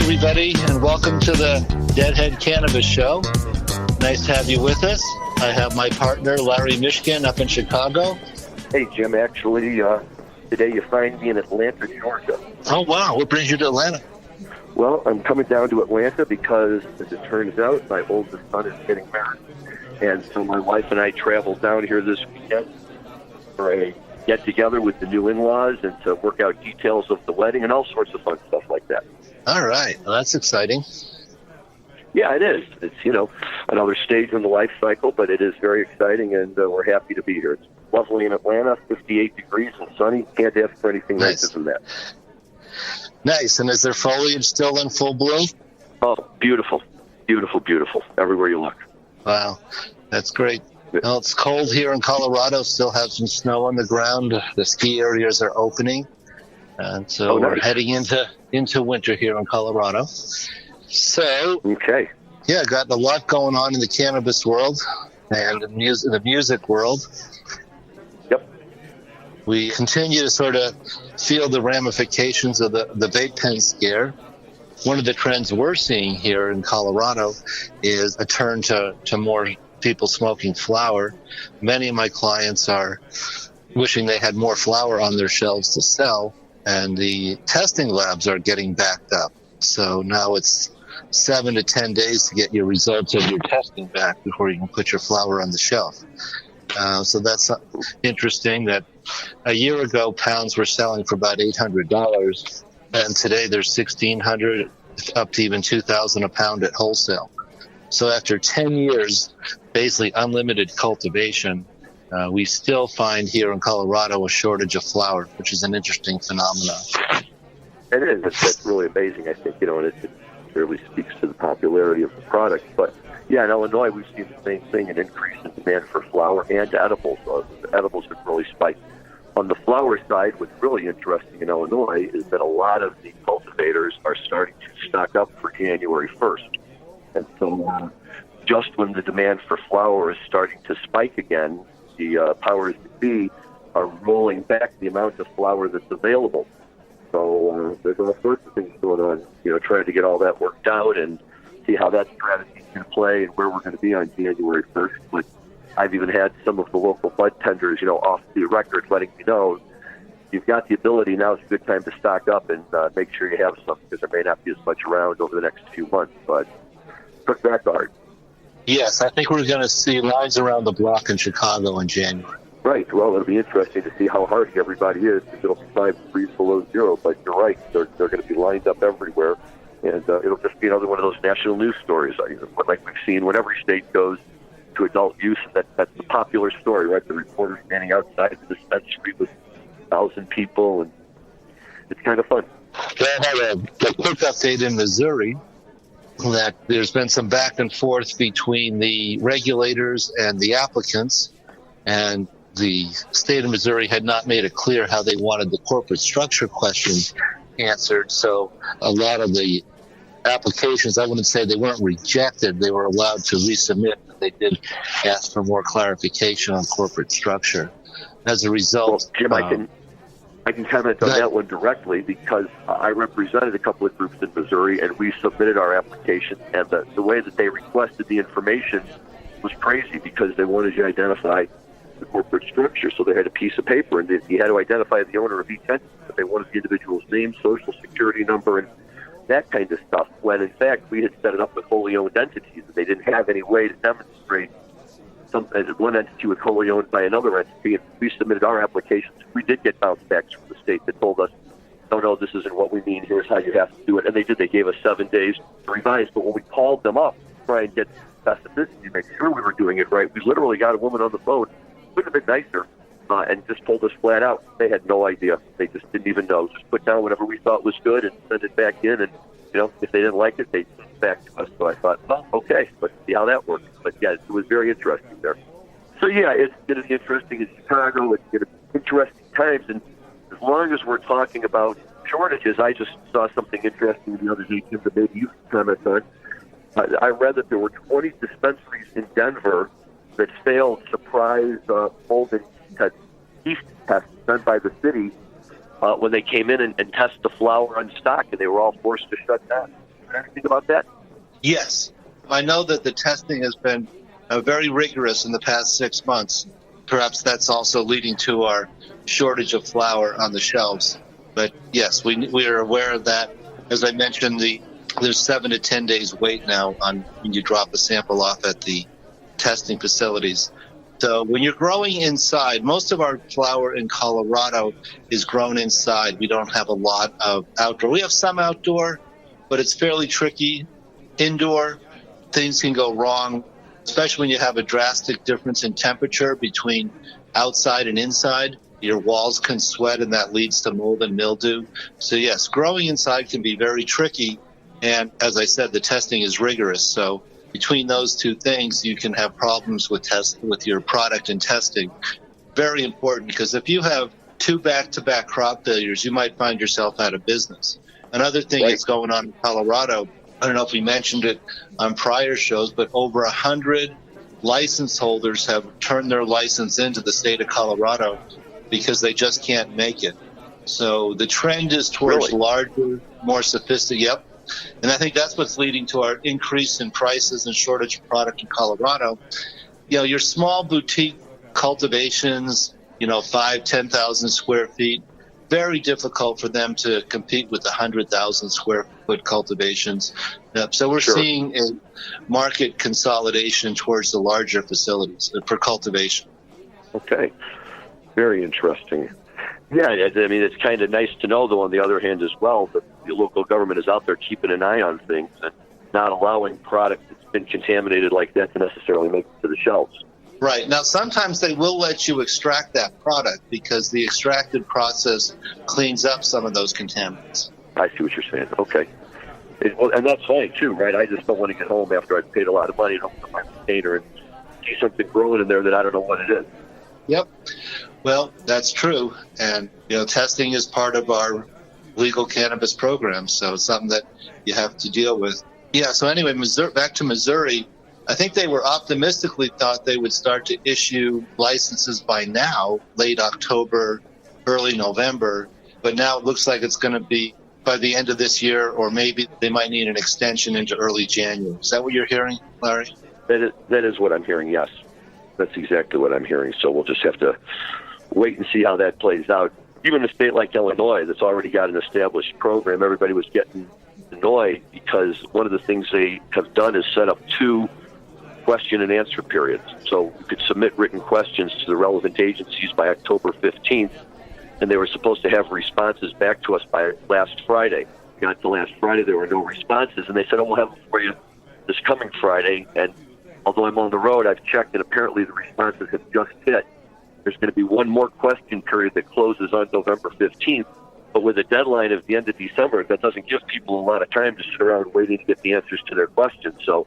Everybody, and welcome to the Deadhead-Cannabis show. Nice to have you with us. I have my partner, Larry Mishkin, up in Chicago. Hey, Jim, actually, today you find me in Atlanta, Georgia. Oh, wow. What brings you to Atlanta? Well, I'm coming down to Atlanta because, as it turns out, my oldest son is getting married. And so my wife and I traveled down here this weekend for a get-together with the new in-laws and to work out details of the wedding and all sorts of fun stuff like that. All right. Well, that's exciting. Yeah, it is. It's, another stage in the life cycle, but it is very exciting, and we're happy to be here. It's lovely in Atlanta, 58 degrees and sunny. Can't ask for anything nicer than that. Nice. And is there foliage still in full bloom? Oh, beautiful. Beautiful, beautiful. Everywhere you look. Wow. That's great. Well, it's cold here in Colorado. Still have some snow on the ground. The ski areas are opening. And so we're heading into winter here in Colorado. So, okay. Yeah, got a lot going on in the cannabis world and the music world. Yep. We continue to sort of feel the ramifications of the vape pen scare. One of the trends we're seeing here in Colorado is a turn to more people smoking flower. Many of my clients are wishing they had more flower on their shelves to sell. And the testing labs are getting backed up. So now it's 7 to 10 days to get your results of your testing back before you can put your flower on the shelf. So that's interesting that a year ago, pounds were selling for about $800. And today there's $1,600 up to even $2,000 a pound at wholesale. So after 10 years, basically unlimited cultivation, we still find here in Colorado a shortage of flower, which is an interesting phenomenon. It is. That's really amazing, I think, and it really speaks to the popularity of the product. But, yeah, in Illinois, we've seen the same thing, an increase in demand for flower and edibles. The edibles have really spiked. On the flower side, what's really interesting in Illinois is that a lot of the cultivators are starting to stock up for January 1st. And so just when the demand for flower is starting to spike again, the powers that be are rolling back the amount of flower that's available. So there's all sorts of things going on, trying to get all that worked out and see how that strategy can play and where we're going to be on January 1st. But I've even had some of the local bud tenders, off the record letting me know, you've got the ability, now's a good time to stock up and make sure you have some, because there may not be as much around over the next few months. But took that hard. Yes, I think we're going to see lines around the block in Chicago in January. Right. Well, it'll be interesting to see how hardy everybody is, because it'll be 5 degrees below zero. But you're right. They're going to be lined up everywhere. And it'll just be another one of those national news stories, like we've seen when every state goes to adult use. That's the popular story, right? The reporter standing outside the dispensary with 1,000 people. And it's kind of fun. Well, I have a quick update in Missouri that there's been some back and forth between the regulators and the applicants, and the state of Missouri had not made it clear how they wanted the corporate structure question answered. So a lot of the applications, I wouldn't say they weren't rejected, they were allowed to resubmit, but they did ask for more clarification on corporate structure. As a result, well, Jim, I can comment on that one directly, because I represented a couple of groups in Missouri, and we submitted our application, and the way that they requested the information was crazy, because they wanted you to identify the corporate structure. So they had a piece of paper, and you had to identify the owner of each entity, but they wanted the individual's name, social security number, and that kind of stuff, when in fact we had set it up with wholly owned entities, and they didn't have any way to demonstrate one entity was wholly owned by another entity. And we submitted our applications. We did get bounce backs from the state that told us, no, this isn't what we mean. Here's how you have to do it. And they did. They gave us 7 days to revise. But when we called them up to try and get specificity, make sure we were doing it right, we literally got a woman on the phone, couldn't have been nicer, and just told us flat out they had no idea. They just didn't even know. Just put down whatever we thought was good and send it back in. And, if they didn't like it, they back to us. So I thought, well, okay, let's see how that works. But yeah, it was very interesting there. So yeah, it's going to be interesting in Chicago. It's going to be interesting times. And as long as we're talking about shortages, I just saw something interesting the other day, Tim, that maybe you can comment on. I read that there were 20 dispensaries in Denver that failed surprise mold and yeast tests done by the city when they came in and tested the flower on stock, and they were all forced to shut down. You heard anything about that? Yes. I know that the testing has been very rigorous in the past 6 months. Perhaps that's also leading to our shortage of flower on the shelves. But yes, we are aware of that. As I mentioned, there's 7 to 10 days wait now on when you drop a sample off at the testing facilities. So when you're growing inside, most of our flower in Colorado is grown inside. We don't have a lot of outdoor. We have some outdoor, but it's fairly tricky. Indoor, things can go wrong, especially when you have a drastic difference in temperature between outside and inside. Your walls can sweat, and that leads to mold and mildew. So yes, growing inside can be very tricky. And as I said, the testing is rigorous. So between those two things, you can have problems with your product and testing. Very important, because if you have 2 back-to-back crop failures, you might find yourself out of business. Another thing that's going on in Colorado, I don't know if we mentioned it on prior shows, but over 100 license holders have turned their license into the state of Colorado because they just can't make it. So the trend is towards larger, more sophisticated. Yep. And I think that's what's leading to our increase in prices and shortage of product in Colorado. You know, your small boutique cultivations, 5,000, 10,000 square feet, very difficult for them to compete with the 100,000 square foot cultivations. So we're seeing a market consolidation towards the larger facilities for cultivation. Okay. Very interesting. Yeah, I mean, it's kind of nice to know, though, on the other hand as well, that the local government is out there keeping an eye on things and not allowing product that's been contaminated like that to necessarily make it to the shelves. Right. Now, sometimes they will let you extract that product because the extracted process cleans up some of those contaminants. I see what you're saying. Okay. And that's fine, too, right? I just don't want to get home after I've paid a lot of money and open my container and see something growing in there that I don't know what it is. Yep. Well, that's true. And, testing is part of our legal cannabis program, so it's something that you have to deal with. Yeah, so anyway, back to Missouri, I think they were optimistically thought they would start to issue licenses by now, late October, early November, but now it looks like it's going to be by the end of this year, or maybe they might need an extension into early January. Is that what you're hearing, Larry? That is what I'm hearing, yes. That's exactly what I'm hearing, so we'll just have to wait and see how that plays out. Even a state like Illinois that's already got an established program, everybody was getting annoyed because one of the things they have done is set up 2 question and answer periods. So you could submit written questions to the relevant agencies by October 15th, and they were supposed to have responses back to us by last Friday. Got to last Friday, there were no responses, and they said, we'll have them for you this coming Friday. And although I'm on the road, I've checked, and apparently the responses have just hit. There's going to be one more question period that closes on November 15th, but with a deadline of the end of December, that doesn't give people a lot of time to sit around waiting to get the answers to their questions. So,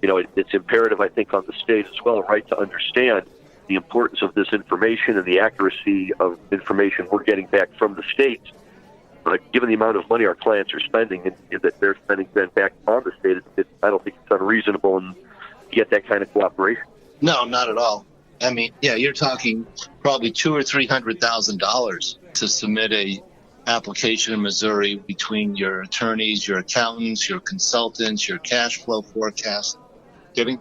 it's imperative, I think, on the state as well, right, to understand the importance of this information and the accuracy of information we're getting back from the state. Given the amount of money our clients are spending and that they're spending then back on the state, I don't think it's unreasonable and to get that kind of cooperation. No, not at all. I mean, yeah, you're talking probably $200,000 or $300,000 to submit a application in Missouri between your attorneys, your accountants, your consultants, your cash flow forecast, getting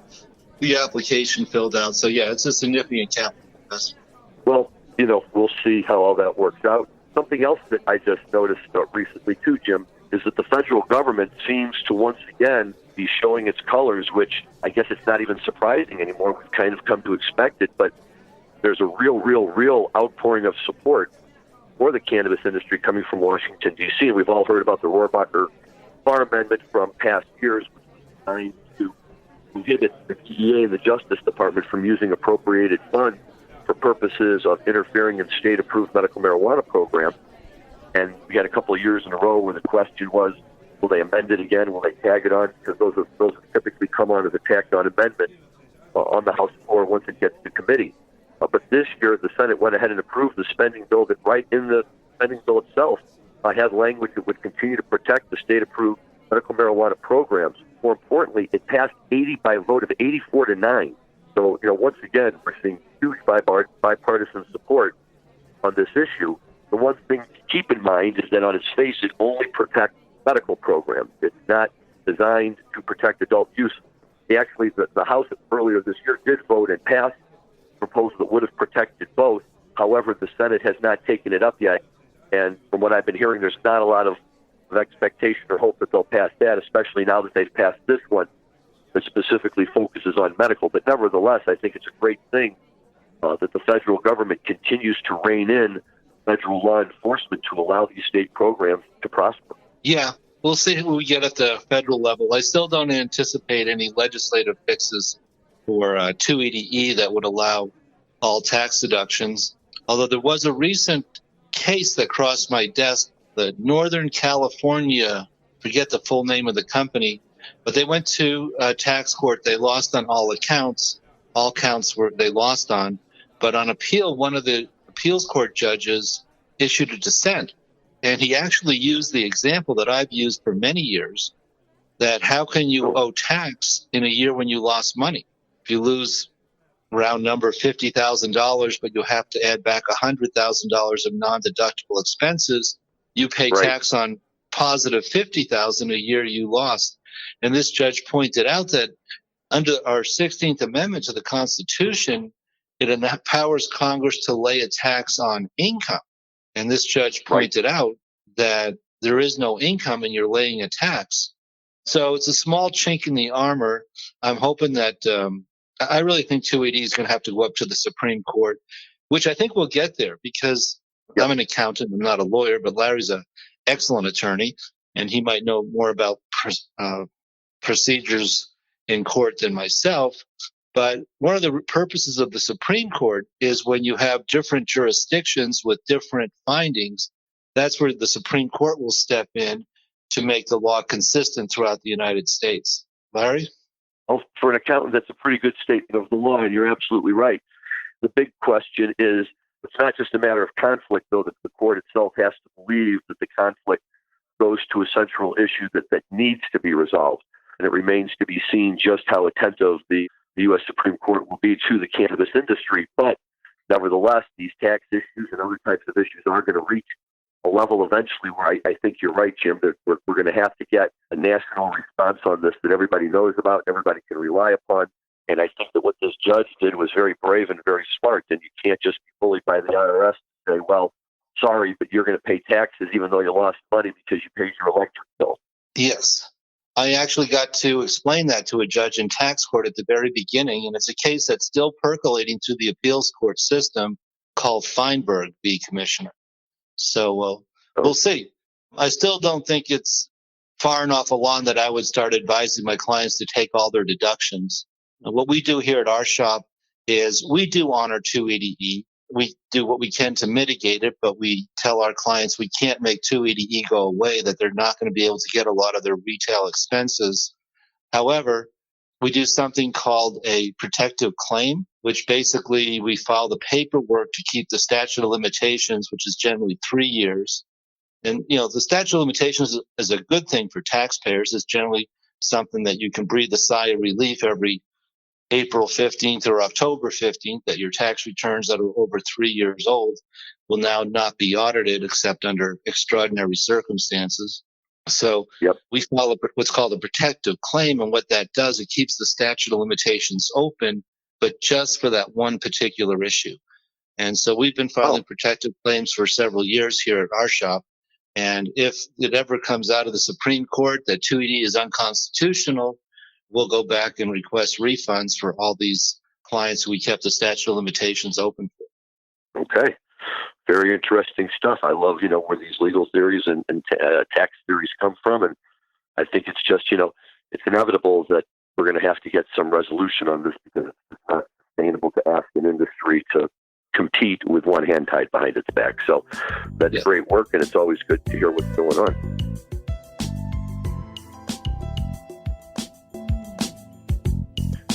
the application filled out. So, yeah, it's a significant capital investment. Well, we'll see how all that works out. Something else that I just noticed recently, too, Jim, is that the federal government seems to once again be showing its colors, which I guess it's not even surprising anymore. We've kind of come to expect it, but there's a real outpouring of support for the cannabis industry coming from Washington, D.C. And we've all heard about the Rohrabacher Farm Amendment from past years, which was designed to prohibit the DEA and the Justice Department from using appropriated funds for purposes of interfering in state-approved medical marijuana programs. And we had a couple of years in a row where the question was, Will they amend it again? Will they tag it on? Because those typically come on as a tagged-on amendment on the House floor once it gets to committee. But this year, the Senate went ahead and approved the spending bill that right in the spending bill itself has language that would continue to protect the state-approved medical marijuana programs. More importantly, it passed 80 by a vote of 84-9. So, once again, we're seeing huge bipartisan support on this issue. The one thing to keep in mind is that on its face, it only protects medical programs. It's not designed to protect adult use. Actually, the House earlier this year did vote and pass a proposal that would have protected both. However, the Senate has not taken it up yet. And from what I've been hearing, there's not a lot of expectation or hope that they'll pass that, especially now that they've passed this one that specifically focuses on medical. But nevertheless, I think it's a great thing that the federal government continues to rein in federal law enforcement to allow these state programs to prosper. Yeah, we'll see what we get at the federal level. I still don't anticipate any legislative fixes for 280E that would allow all tax deductions, although there was a recent case that crossed my desk, the Northern California, forget the full name of the company, but they went to tax court. They lost on all accounts. All counts they lost on. But on appeal, one of the appeals court judges issued a dissent. And he actually used the example that I've used for many years, that how can you owe tax in a year when you lost money? If you lose round number $50,000, but you have to add back $100,000 of non-deductible expenses, you pay tax on positive $50,000 a year you lost. And this judge pointed out that under our 16th Amendment to the Constitution, it empowers Congress to lay a tax on income. And this judge pointed out that there is no income and you're laying a tax. So it's a small chink in the armor. I'm hoping that I really think 280 is going to have to go up to the Supreme Court, which I think we'll get there because I'm an accountant. I'm not a lawyer, but Larry's an excellent attorney, and he might know more about procedures in court than myself. But one of the purposes of the Supreme Court is when you have different jurisdictions with different findings, that's where the Supreme Court will step in to make the law consistent throughout the United States. Larry? Well, for an accountant, that's a pretty good statement of the law, and you're absolutely right. The big question is, it's not just a matter of conflict, though, that the court itself has to believe that the conflict goes to a central issue that needs to be resolved. And it remains to be seen just how attentive the U.S. Supreme Court will be to the cannabis industry. But nevertheless, these tax issues and other types of issues are going to reach a level eventually where I think you're right, Jim, that we're going to have to get a national response on this that everybody knows about, everybody can rely upon. And I think that what this judge did was very brave and very smart. And you can't just be bullied by the IRS and say, well, sorry, but you're going to pay taxes even though you lost money because you paid your electric bill. Yes. I actually got to explain that to a judge in tax court at the very beginning, and it's a case that's still percolating through the appeals court system called Feinberg v. Commissioner. So we'll see. I still don't think it's far enough along that I would start advising my clients to take all their deductions. What we do here at our shop is we do honor 280E. We do what we can to mitigate it, but we tell our clients we can't make 280E go away, that they're not going to be able to get a lot of their retail expenses. However, we do something called a protective claim, which basically we file the paperwork to keep the statute of limitations, which is generally 3 years. And, the statute of limitations is a good thing for taxpayers. It's generally something that you can breathe a sigh of relief every April 15th or October 15th, that your tax returns that are over 3 years old will now not be audited except under extraordinary circumstances. So we file what's called a protective claim, and what that does, it keeps the statute of limitations open, but just for that one particular issue. And so we've been filing protective claims for several years here at our shop. And if it ever comes out of the Supreme Court that 280 is unconstitutional, we'll go back and request refunds for all these clients who we kept the statute of limitations open for. Okay. Very interesting stuff. I love, where these legal theories and tax theories come from. And I think it's just, it's inevitable that we're going to have to get some resolution on this because it's not sustainable to ask an industry to compete with one hand tied behind its back. So that's great work, and it's always good to hear what's going on.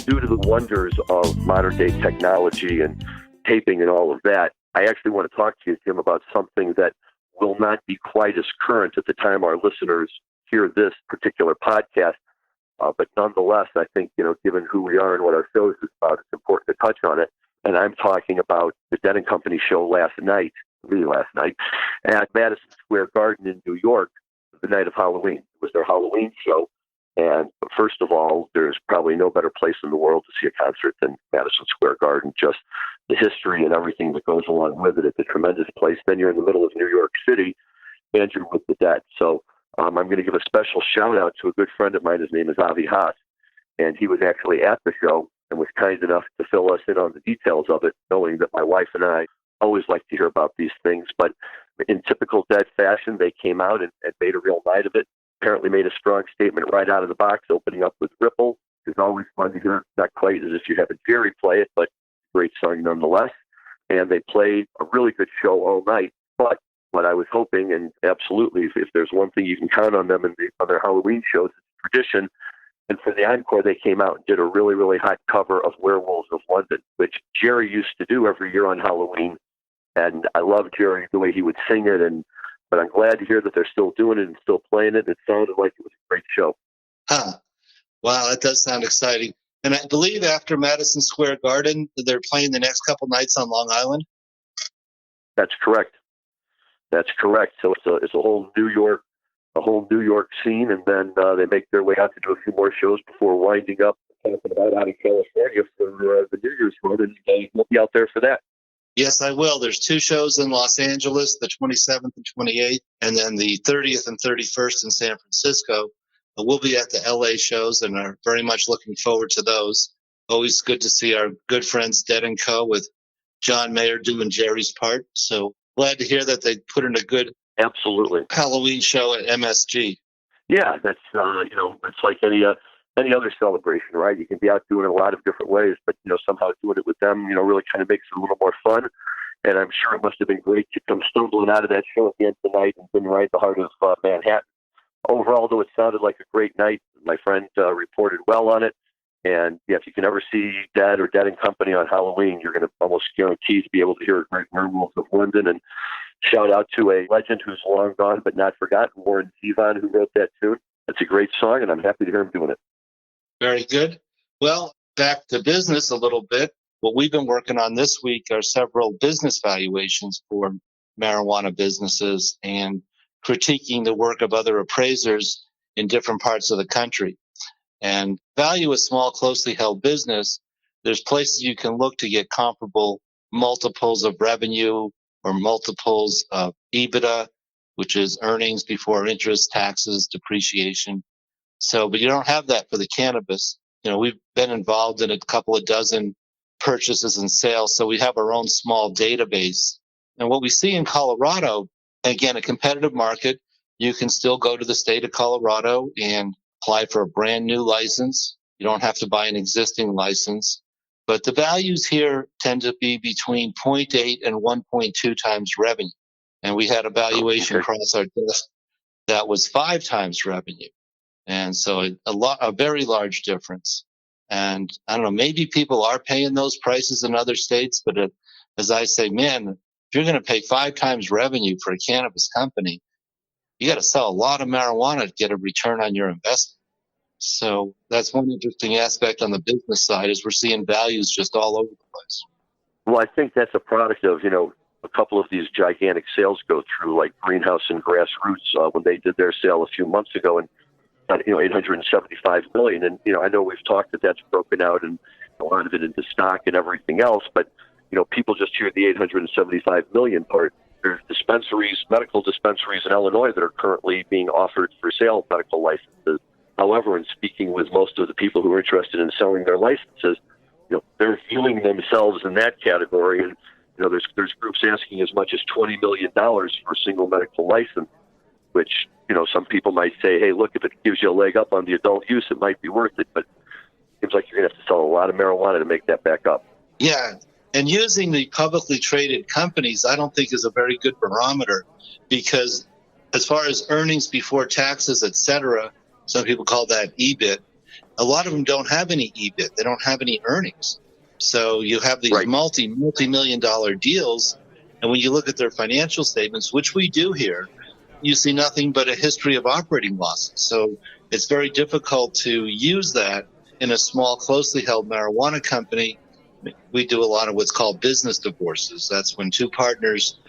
due to the wonders of modern-day technology and taping and all of that, I actually want to talk to you, Jim, about something that will not be quite as current at the time our listeners hear this particular podcast. But nonetheless, I think, given who we are and what our show is about, it's important to touch on it. And I'm talking about the Dead & Company show last night, at Madison Square Garden in New York, the night of Halloween. It was their Halloween show. And first of all, there's probably no better place in the world to see a concert than Madison Square Garden. Just the history and everything that goes along with it. It's a tremendous place. Then you're in the middle of New York City, and you're with the Dead. So I'm going to give a special shout out to a good friend of mine. His name is Avi Haas, and he was actually at the show and was kind enough to fill us in on the details of it, knowing that my wife and I always like to hear about these things. But in typical Dead fashion, they came out and made a real night of it. Apparently made a strong statement right out of the box, opening up with Ripple. It's always fun to hear, not quite as if you have a Jerry play it, but great song nonetheless. And they played a really good show all night. But what I was hoping, and absolutely, if there's one thing you can count on them on their Halloween shows, it's tradition. And for the encore, they came out and did a really, really hot cover of Werewolves of London, which Jerry used to do every year on Halloween. And I love Jerry, the way he would sing it. But I'm glad to hear that they're still doing it and still playing it. It sounded like it was a great show. Wow, that does sound exciting. And I believe after Madison Square Garden, they're playing the next couple nights on Long Island? That's correct. So it's a whole New York scene, and then they make their way out to do a few more shows before winding up talking about out in California for the New Year's run, and we'll be out there for that. Yes, I will. There's 2 shows in Los Angeles, the 27th and 28th, and then the 30th and 31st in San Francisco. We'll be at the LA shows and are very much looking forward to those. Always good to see our good friends Dead & Co. with John Mayer doing Jerry's part. So glad to hear that they put in a good absolutely Halloween show at MSG. Yeah, that's it's like any other celebration, right? You can be out doing it a lot of different ways, but somehow doing it with them, really kind of makes it a little more fun. And I'm sure it must have been great to come stumbling out of that show at the end of the night and been right at the heart of Manhattan. Overall, though, it sounded like a great night. My friend reported well on it. And yeah, if you can ever see Dead or Dead & Company on Halloween, you're going to almost guarantee to be able to hear a great Werewolves of London. And shout out to a legend who's long gone but not forgotten, Warren Zevon, who wrote that tune. It's a great song, and I'm happy to hear him doing it. Very good. Well, back to business a little bit. What we've been working on this week are several business valuations for marijuana businesses and critiquing the work of other appraisers in different parts of the country. And value a small, closely held business. There's places you can look to get comparable multiples of revenue or multiples of EBITDA, which is earnings before interest, taxes, depreciation. But you don't have that for the cannabis. We've been involved in a couple of dozen purchases and sales, so we have our own small database. And what we see in Colorado, again, a competitive market, you can still go to the state of Colorado and apply for a brand new license. You don't have to buy an existing license. But the values here tend to be between 0.8 and 1.2 times revenue. And we had a valuation across our desk that was 5 times revenue. And so a very large difference. And I don't know, maybe people are paying those prices in other states, but as I say, man, if you're going to pay 5 times revenue for a cannabis company, you got to sell a lot of marijuana to get a return on your investment. So that's one interesting aspect on the business side is we're seeing values just all over the place. Well, I think that's a product of, a couple of these gigantic sales go through, like Greenhouse and Grassroots, when they did their sale a few months ago, and $875 million. And, I know we've talked that that's broken out and a lot of it into stock and everything else, but, people just hear the $875 million part. There's medical dispensaries in Illinois that are currently being offered for sale medical licenses. However, in speaking with most of the people who are interested in selling their licenses, they're viewing themselves in that category. And, there's groups asking as much as $20 million for a single medical license, which, some people might say, hey, look, if it gives you a leg up on the adult use, it might be worth it. But it seems like you're going to have to sell a lot of marijuana to make that back up. Yeah. And using the publicly traded companies, I don't think is a very good barometer because as far as earnings before taxes, et cetera, some people call that EBIT. a lot of them don't have any EBIT. They don't have any earnings. So you have these multi-million dollar deals, and when you look at their financial statements, which we do here, you see nothing but a history of operating losses. So it's very difficult to use that in a small, closely held marijuana company. We do a lot of what's called business divorces. That's when two partners,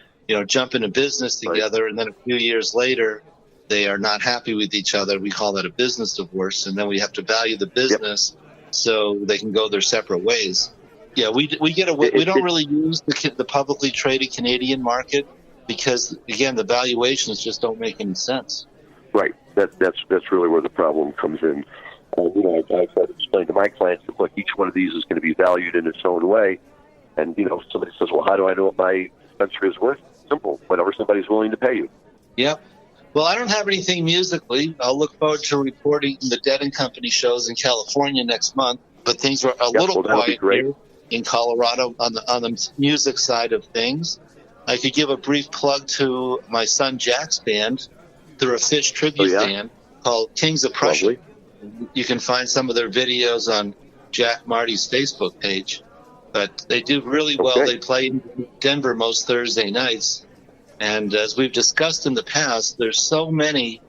jump into business together, and then a few years later, they are not happy with each other. We call that a business divorce, and then we have to value the business so they can go their separate ways. Yeah, we don't really use the publicly traded Canadian market because, again, the valuations just don't make any sense. Right. That's really where the problem comes in. I try to explain to my clients that, look, each one of these is going to be valued in its own way. And, somebody says, well, how do I know what my dispensary is worth? Simple. Whatever somebody's willing to pay you. Yep. Well, I don't have anything musically. I'll look forward to reporting the Dead & Company shows in California next month. But things are a little quiet here in Colorado on the music side of things. I could give a brief plug to my son Jack's band. They're a Fish tribute band called Kings of Prussia. Lovely. You can find some of their videos on Jack Marty's Facebook page. But they do really well. They play in Denver most Thursday nights. And as we've discussed in the past, there's so many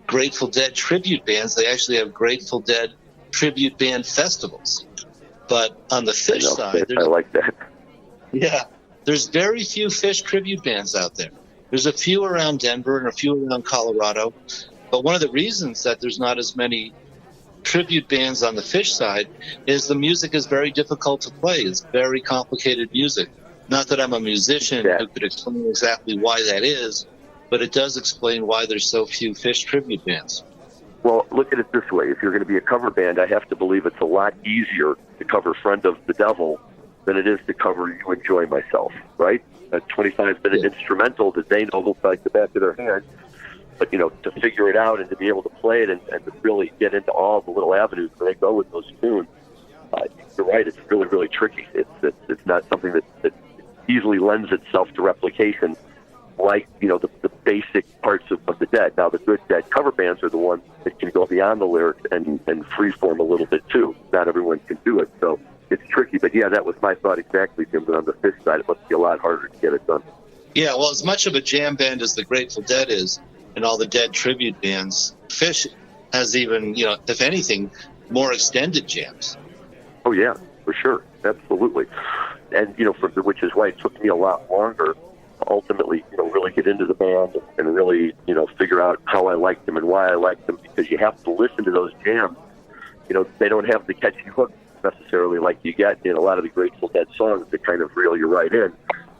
Grateful Dead tribute bands. They actually have Grateful Dead tribute band festivals. But on the Fish side, I like that. Yeah, there's very few Fish tribute bands out there. There's a few around Denver and a few around Colorado. But one of the reasons that there's not as many tribute bands on the Fish side is the music is very difficult to play. It's very complicated music. Not that I'm a musician who could explain exactly why that is, but it does explain why there's so few Fish tribute bands. Well, look at it this way. If you're going to be a cover band, I have to believe it's a lot easier to cover Friend of the Devil than it is to cover You Enjoy Myself, right? A 25-minute instrumental that they know looks like the back of their hand. But, to figure it out and to be able to play it and to really get into all the little avenues where they go with those tunes, you're right, it's really, really tricky. It's not something that easily lends itself to replication like, the basic parts of the Dead. Now, the good Dead cover bands are the ones that can go beyond the lyrics and freeform a little bit, too. Not everyone can do it, so it's tricky. But, yeah, that was my thought exactly, Tim, but on the Fish side, it must be a lot harder to get it done. Yeah, well, as much of a jam band as the Grateful Dead is, and all the Dead tribute bands, Fish has even, if anything, more extended jams. Oh, yeah, for sure. Absolutely. And, which is why it took me a lot longer to ultimately, really get into the band and really, figure out how I liked them and why I liked them, because you have to listen to those jams. They don't have the catchy hook necessarily like you get in a lot of the Grateful Dead songs that kind of reel you right in.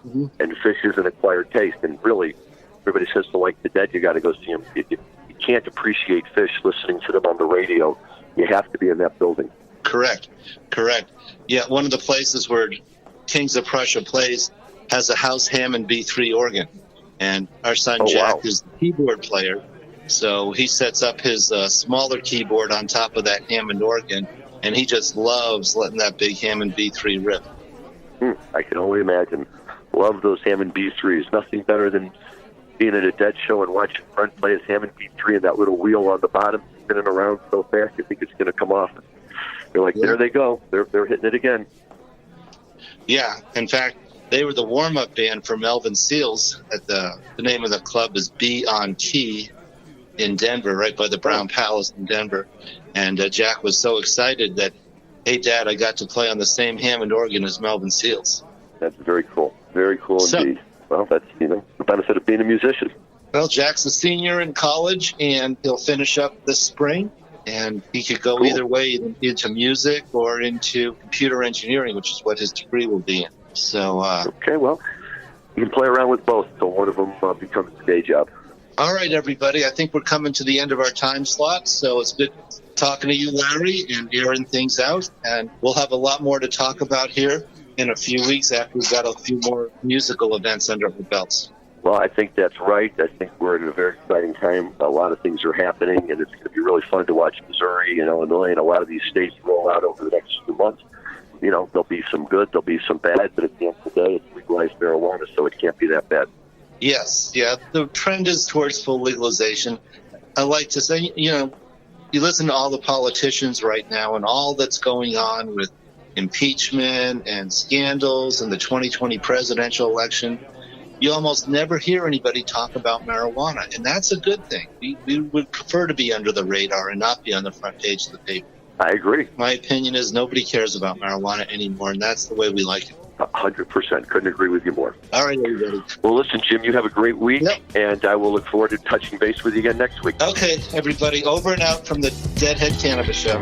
Mm-hmm. And Fish is an acquired taste, and really, everybody says to like the Dead, you got to go see them. You can't appreciate Fish listening to them on the radio. You have to be in that building. Correct. Yeah, one of the places where Kings of Prussia plays has a house Hammond B3 organ, and our son Jack is the keyboard player, so he sets up his smaller keyboard on top of that Hammond organ, and he just loves letting that big Hammond B3 rip. I can only imagine. Love those Hammond B3s. Nothing better than being at a Dead show and watching Brent play his Hammond B3 and that little wheel on the bottom spinning around so fast you think it's going to come off. You're like, there they go. They're hitting it again. Yeah. In fact, they were the warm-up band for Melvin Seals. At the name of the club is Be On Key in Denver, right by the Brown Palace in Denver. And Jack was so excited that, hey, Dad, I got to play on the same Hammond organ as Melvin Seals. That's very cool. Very cool indeed. Well, that's, the benefit of being a musician. Well, Jack's a senior in college, and he'll finish up this spring. And he could go either way, into music or into computer engineering, which is what his degree will be in. So, okay, well, you can play around with both until one of them becomes a day job. All right, everybody. I think we're coming to the end of our time slot, so it's good talking to you, Larry, and airing things out. And we'll have a lot more to talk about here in a few weeks after we've got a few more musical events under our belts. Well, I think that's right. I think we're at a very exciting time. A lot of things are happening, and it's going to be really fun to watch Missouri and Illinois and a lot of these states roll out over the next few months. There'll be some good, there'll be some bad, but at the end of the day, it's legalized marijuana, so it can't be that bad. Yes, yeah. The trend is towards full legalization. I like to say, you listen to all the politicians right now and all that's going on with impeachment and scandals and the 2020 presidential election, you almost never hear anybody talk about marijuana, and that's a good thing. We would prefer to be under the radar and not be on the front page of the paper. I agree. My opinion is nobody cares about marijuana anymore, and that's the way we like it. 100%. Couldn't agree with you more. All right, everybody. Well, listen, Jim, you have a great week, Yep. and I will look forward to touching base with you again next week. Okay, everybody, over and out from the Deadhead Cannabis Show.